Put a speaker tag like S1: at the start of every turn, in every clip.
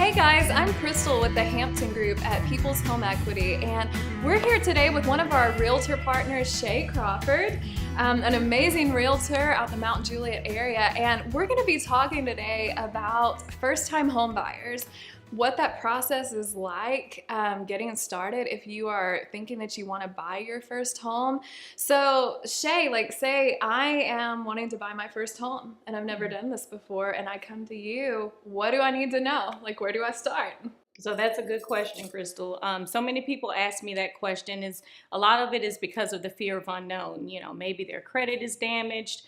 S1: Hey guys, I'm Crystal with the Hampton Group at People's Home Equity, and we're here today with one of our realtor partners, Shae Crawford, an amazing realtor out the Mount Juliet area, and we're going to be talking today about first-time home buyers, what that process is like getting started if you are thinking that you want to buy your first home. So Shae, say I am wanting to buy my first home and I've never done this before and I come to you, what do I need to know? Where do I start?
S2: So that's a good question, Crystal. So many people ask me that question. A lot of it is because of the fear of unknown. Maybe their credit is damaged.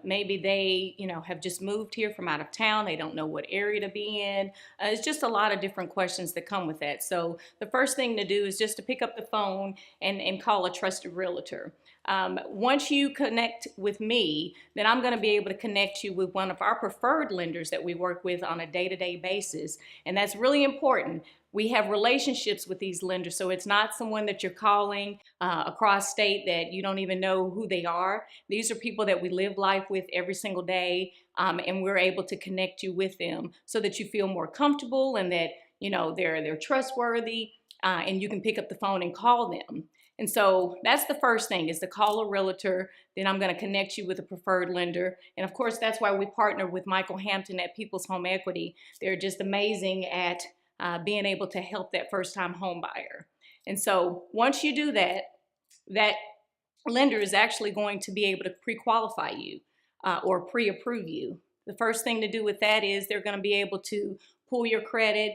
S2: Maybe they, have just moved here from out of town. They don't know what area to be in. It's just a lot of different questions that come with that. So the first thing to do is just to pick up the phone and call a trusted realtor. Once you connect with me, then I'm going to be able to connect you with one of our preferred lenders that we work with on a day-to-day basis. And that's really important. We have relationships with these lenders, so it's not someone that you're calling across state that you don't even know who they are. These are people that we live life with every single day, and we're able to connect you with them so that you feel more comfortable and that they're trustworthy, and you can pick up the phone and call them. And so that's the first thing, is to call a realtor. Then I'm going to connect you with a preferred lender. And of course, that's why we partner with Michael Hampton at People's Home Equity. They're just amazing at being able to help that first-time home buyer. And so once you do that, that lender is actually going to be able to pre-qualify you or pre-approve you. The first thing to do with that is they're going to be able to pull your credit,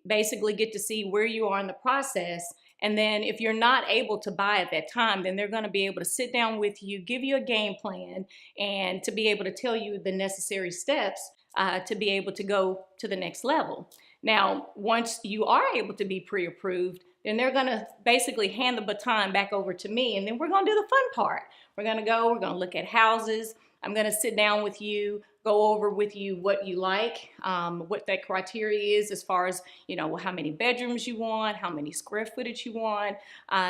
S2: basically get to see where you are in the process. And then if you're not able to buy at that time, then they're going to be able to sit down with you, give you a game plan, and to be able to tell you the necessary steps to be able to go to the next level. Now, once you are able to be pre-approved, then they're going to basically hand the baton back over to me, and then we're going to do the fun part. We're going to look at houses. I'm going to sit down with you, go over with you what you like, what that criteria is as far as, how many bedrooms you want, how many square footage you want,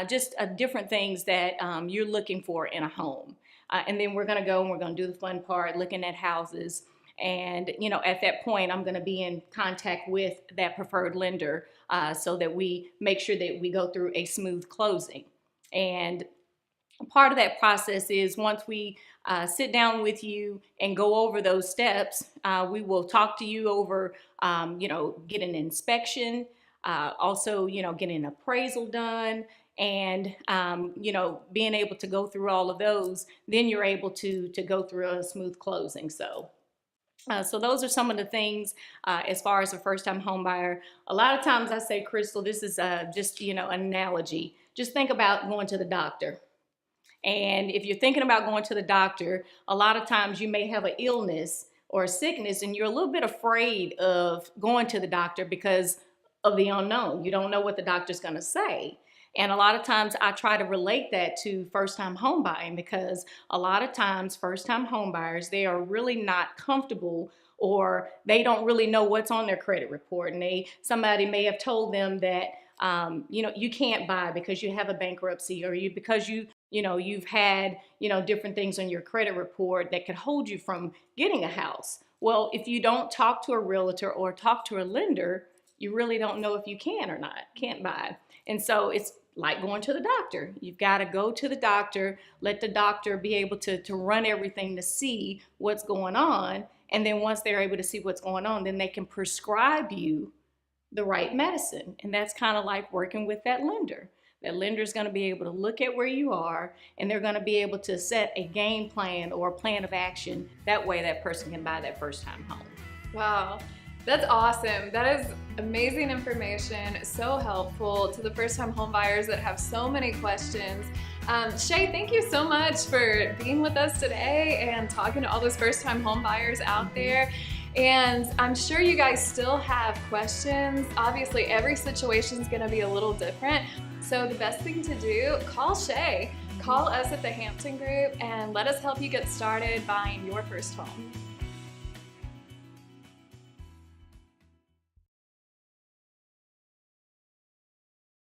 S2: just different things that you're looking for in a home. And then we're going to go and we're going to do the fun part, looking at houses. And, at that point, I'm going to be in contact with that preferred lender so that we make sure that we go through a smooth closing. And part of that process is once we sit down with you and go over those steps, we will talk to you over, get an inspection, also, getting an appraisal done, and, being able to go through all of those, then you're able to go through a smooth closing. So those are some of the things as far as a first-time home buyer. A lot of times I say, Crystal, this is just, an analogy. Just think about going to the doctor. And if you're thinking about going to the doctor, a lot of times you may have an illness or a sickness and you're a little bit afraid of going to the doctor because of the unknown. You don't know what the doctor's going to say. And a lot of times I try to relate that to first-time home buying, because a lot of times first-time home buyers, they are really not comfortable, or they don't really know what's on their credit report. And somebody may have told them that, you can't buy because you have a bankruptcy, or because you've had, different things on your credit report that could hold you from getting a house. Well, if you don't talk to a realtor or talk to a lender, you really don't know if you can't buy. And so it's like going to the doctor. You've got to go to the doctor, let the doctor be able to run everything to see what's going on. And then once they're able to see what's going on, then they can prescribe you the right medicine. And that's kind of like working with that lender. That lender is going to be able to look at where you are, and they're going to be able to set a game plan or a plan of action. That way that person can buy that first-time home.
S1: Wow. That's awesome. That is amazing information, so helpful to the first-time home buyers that have so many questions. Shae, thank you so much for being with us today and talking to all those first-time home buyers out there. And I'm sure you guys still have questions. Obviously, every situation is going to be a little different. So the best thing to do, call Shae. Call us at the Hampton Group and let us help you get started buying your first home.